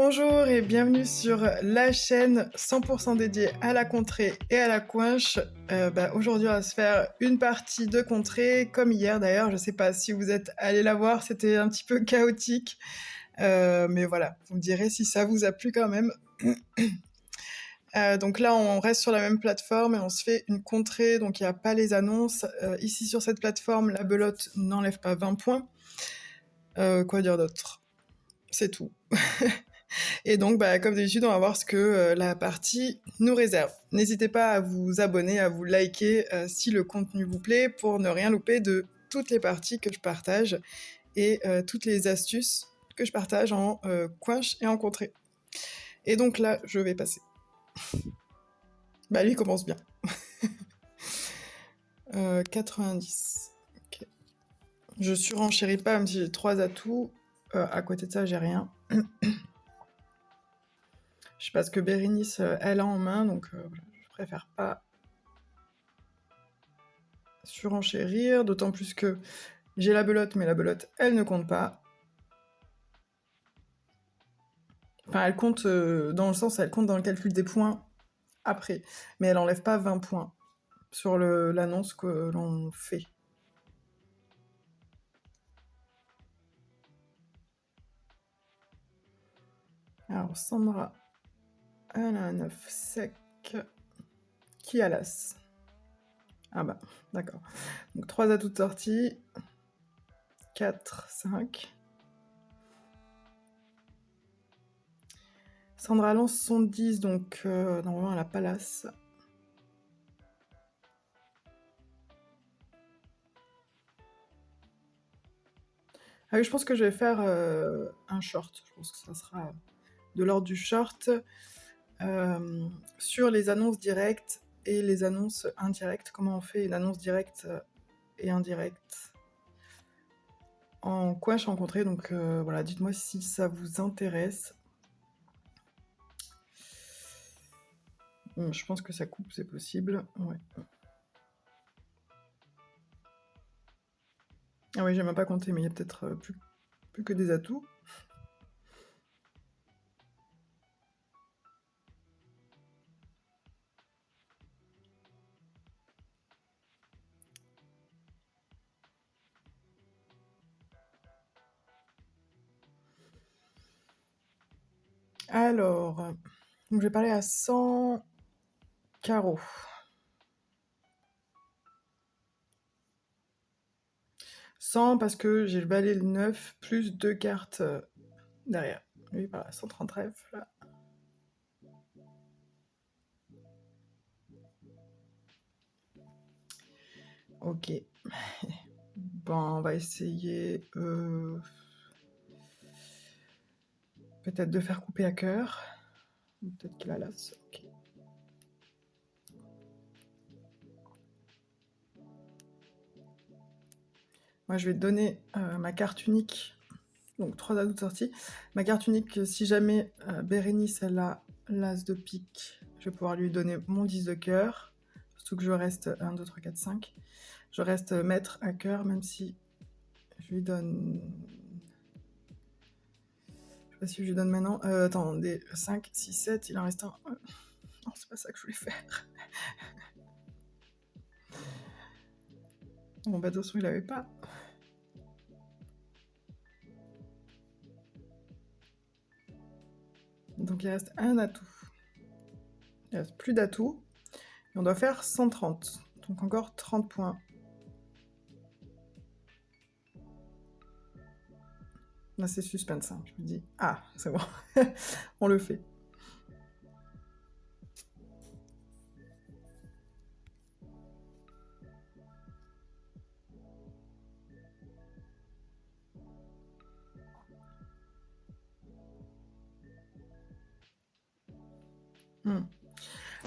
Bonjour et bienvenue sur la chaîne 100% dédiée à la contrée et à la coinche. Aujourd'hui, on va se faire une partie de contrée, comme hier d'ailleurs. Je sais pas si vous êtes allés la voir, c'était un petit peu chaotique. Mais voilà, vous me direz si ça vous a plu quand même. Donc là, on reste sur la même plateforme et on se fait une contrée, donc il n'y a pas les annonces. Ici, sur cette plateforme, la belote n'enlève pas 20 points. Quoi dire d'autre? C'est tout. Et donc, comme d'habitude, on va voir ce que la partie nous réserve. N'hésitez pas à vous abonner, à vous liker si le contenu vous plaît pour ne rien louper de toutes les parties que je partage et toutes les astuces que je partage en coinche et en contrée. Et donc là, je vais passer. Lui commence bien. 90. Ok. Je surenchéris pas, même si j'ai 3 atouts. À côté de ça, j'ai rien. Je sais pas ce que Bérénice, elle a en main, donc je préfère pas surenchérir, d'autant plus que j'ai la belote, mais la belote, elle ne compte pas. Enfin, elle compte dans le sens, elle compte dans le calcul des points après, mais elle enlève pas 20 points sur l'annonce que l'on fait. Alors, Sandra, elle a un 9 sec. Qui a l'as? Ah bah, d'accord. Donc 3 atouts de sortie. 4, 5. Sandra lance son 10, donc normalement elle a pas l'as. Ah oui, je pense que je vais faire un short. Je pense que ça sera de l'ordre du short sur les annonces directes et les annonces indirectes. Comment on fait une annonce directe et indirecte en coinche rencontré. Donc voilà, dites-moi si ça vous intéresse. Je pense que ça coupe, c'est possible. Ouais. Ah oui, j'ai même pas compté, mais il y a peut-être plus que des atouts. Alors, donc je vais parler à 100 carreaux. 100 parce que j'ai le valet le 9 plus 2 cartes derrière. Oui, voilà, 130 trèfles. Là. Ok. Bon, on va essayer peut-être de faire couper à cœur. Peut-être qu'il a l'as. Ok. Moi, je vais te donner ma carte unique. Donc, 3 atouts de sortie. Ma carte unique, si jamais Bérénice, elle a l'as de pique, je vais pouvoir lui donner mon 10 de cœur. Surtout que je reste 1, 2, 3, 4, 5. Je reste maître à cœur, même si je lui donne... Je sais pas si je lui donne maintenant. Attendez, 5, 6, 7, il en reste un. Non, c'est pas ça que je voulais faire. Mon bateau son, il avait pas. Donc il reste un atout. Il reste plus d'atouts. Et on doit faire 130. Donc encore 30 points. Là, c'est suspense. Hein. Je me dis, ah, c'est bon. On le fait.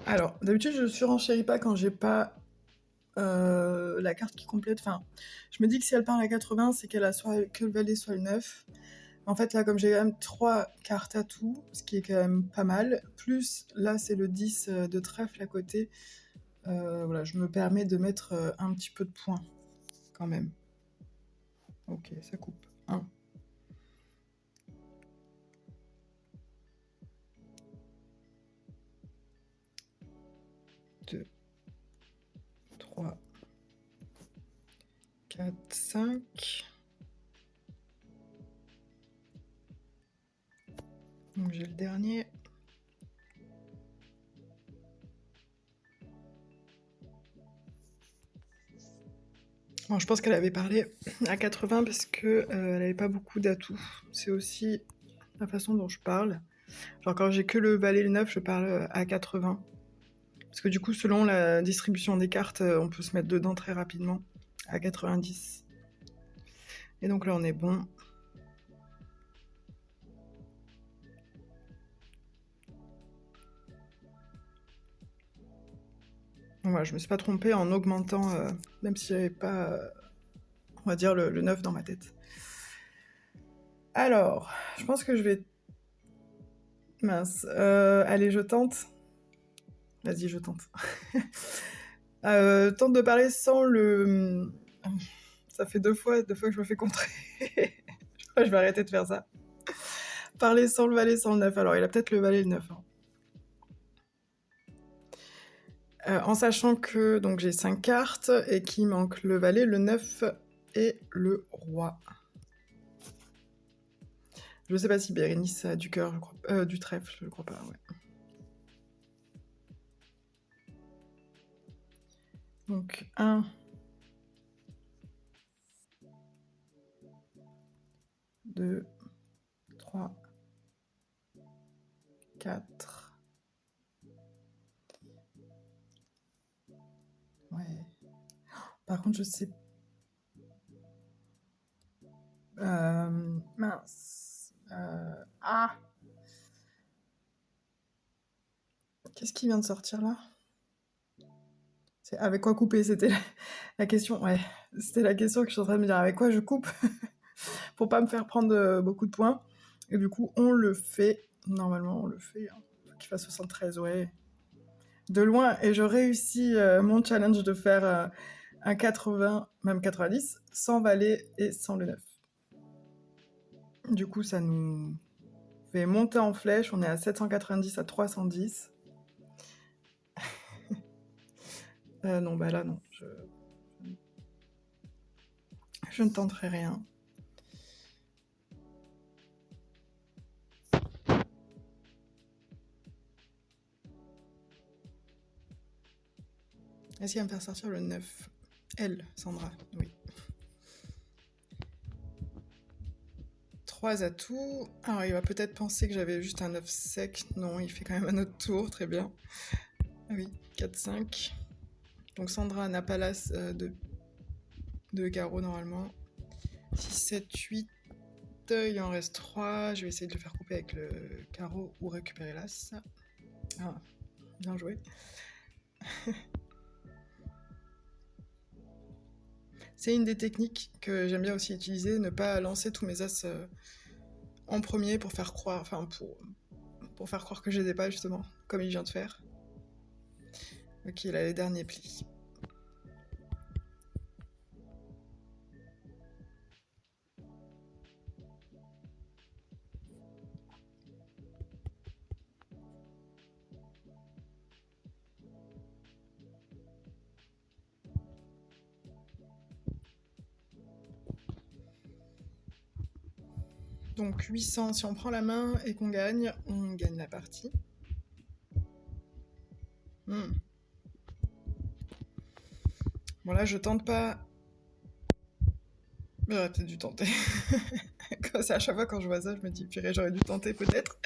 Alors, d'habitude, je surenchéris pas quand j'ai pas la carte qui complète. Enfin, je me dis que si elle part à 80, c'est qu'elle a soit que le valet, soit le 9. En fait, là, comme j'ai quand même 3 cartes à tout, ce qui est quand même pas mal, plus là, c'est le 10 de trèfle à côté, voilà, je me permets de mettre un petit peu de points, quand même. Ok, ça coupe. 1. 2, 3, 4, 5. Donc j'ai le dernier. Bon, je pense qu'elle avait parlé à 80 parce que elle avait pas beaucoup d'atouts. C'est aussi la façon dont je parle. Genre quand j'ai que le valet et le 9, je parle à 80. Parce que du coup, selon la distribution des cartes, on peut se mettre dedans très rapidement à 90. Et donc là, on est bon. Donc voilà, je me suis pas trompée en augmentant, même si j'avais pas, on va dire, le 9 dans ma tête. Alors, je pense que je vais... Mince. Allez, je tente. Vas-y, je tente. Tente de parler sans le... Ça fait deux fois que je me fais contrer. Je vais arrêter de faire ça. Parler sans le valet, sans le 9. Alors, il a peut-être le valet et le 9. Hein. En sachant que donc j'ai 5 cartes et qu'il manque le valet, le 9 et le roi. Je sais pas si Bérénice a du cœur, je crois, du trèfle, je crois pas, ouais. Donc 1, 2, 3, 4. Ouais. Par contre, je sais... mince. Ah! Qu'est-ce qui vient de sortir là? C'est avec quoi couper? C'était la question. Ouais, c'était la question que je suis en train de me dire. Avec quoi je coupe? Pour pas me faire prendre beaucoup de points. Et du coup, on le fait. Normalement, on le fait. Hein. Faut qu'il fasse 73, ouais. De loin. Et je réussis mon challenge de faire un 80, même 90, sans valet et sans le 9. Du coup, ça nous fait monter en flèche. On est à 790 à 310. Non, bah là, non. Je ne tenterai rien. Est-ce qu'il va me faire sortir le 9? Elle, Sandra, oui. 3 atouts. Alors, il va peut-être penser que j'avais juste un 9 sec. Non, il fait quand même un autre tour, très bien. Ah oui, 4, 5. Donc Sandra n'a pas l'as de carreau normalement. 6, 7, 8. Il en reste 3. Je vais essayer de le faire couper avec le carreau ou récupérer l'as. Ah, bien joué. C'est une des techniques que j'aime bien aussi utiliser, ne pas lancer tous mes as en premier pour faire croire, enfin pour faire croire que je les ai pas justement, comme il vient de faire. Ok, là les derniers plis. Donc 800, si on prend la main et qu'on gagne, on gagne la partie. Bon là je tente pas... Mais j'aurais peut-être dû tenter. À chaque fois quand je vois ça, je me dis, purée, j'aurais dû tenter peut-être.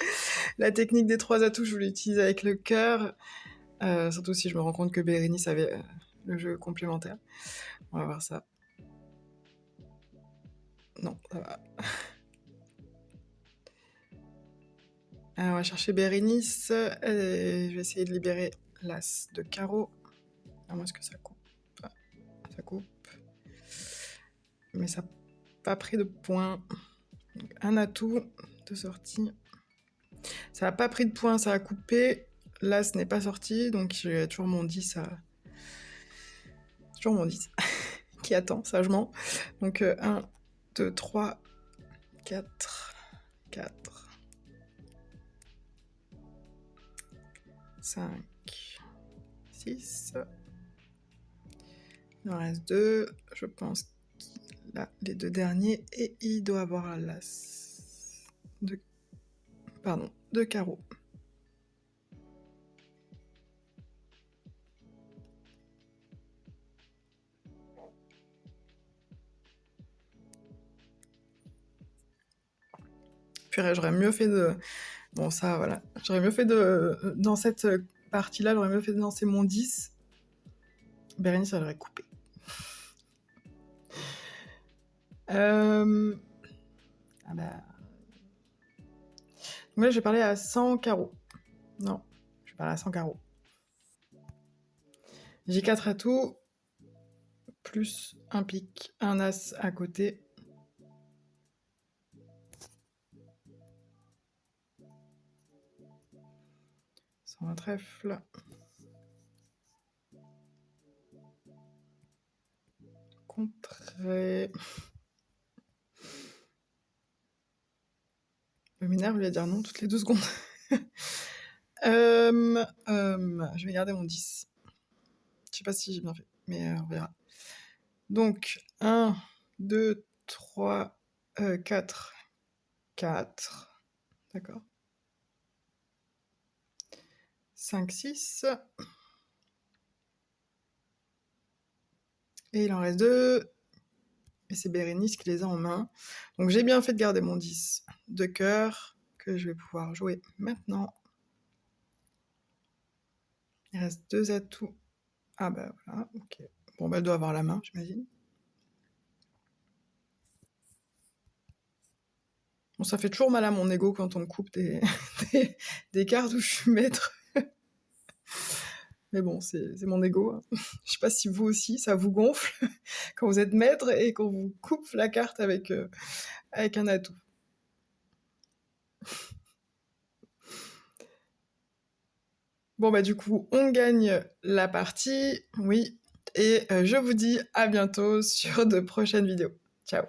La technique des 3 atouts, je voulais utiliser avec le cœur. Surtout si je me rends compte que Bérénice avait le jeu complémentaire. On va voir ça. Non, ça va. Alors, on va chercher Bérénice. Je vais essayer de libérer l'as de carreau. À moins que ça coupe. Ah, ça coupe. Mais ça n'a pas pris de points. Donc, un atout de sortie. Ça n'a pas pris de points, ça a coupé. L'as n'est pas sorti, donc j'ai toujours mon 10 à... Toujours mon 10 qui attend sagement. Donc 1, 2, 3, 4, 4, 5, 6. Il en reste 2. Je pense qu'il a les 2 derniers et il doit avoir l'as de... Pardon, de carreau. Purée, j'aurais mieux fait de... Bon, ça, voilà. J'aurais mieux fait de... Dans cette partie-là, j'aurais mieux fait de lancer mon 10. Bérénice, elle aurait coupé. Ah bah... Donc là, j'ai parlé à 100 carreaux. Non, je parle à 100 carreaux. J'ai 4 atouts, plus un pic, un as à côté. Sans un trèfle. Contrée. Le m'énerve lui à dire non toutes les 2 secondes. Je vais garder mon 10. Je sais pas si j'ai bien fait, mais on verra. Donc, 1, 2, 3, 4. 4. D'accord. 5, 6. Et il en reste 2. Et c'est Bérénice qui les a en main. Donc j'ai bien fait de garder mon 10 de cœur, que je vais pouvoir jouer maintenant. Il reste 2 atouts. Ah bah voilà, ok. Bon bah elle doit avoir la main, j'imagine. Bon, ça fait toujours mal à mon ego quand on me coupe des, des cartes où je suis maître. Mais bon, c'est mon ego. Hein. Je sais pas si vous aussi, ça vous gonfle quand vous êtes maître et qu'on vous coupe la carte avec un atout. Bon bah du coup, on gagne la partie, oui. Et je vous dis à bientôt sur de prochaines vidéos. Ciao.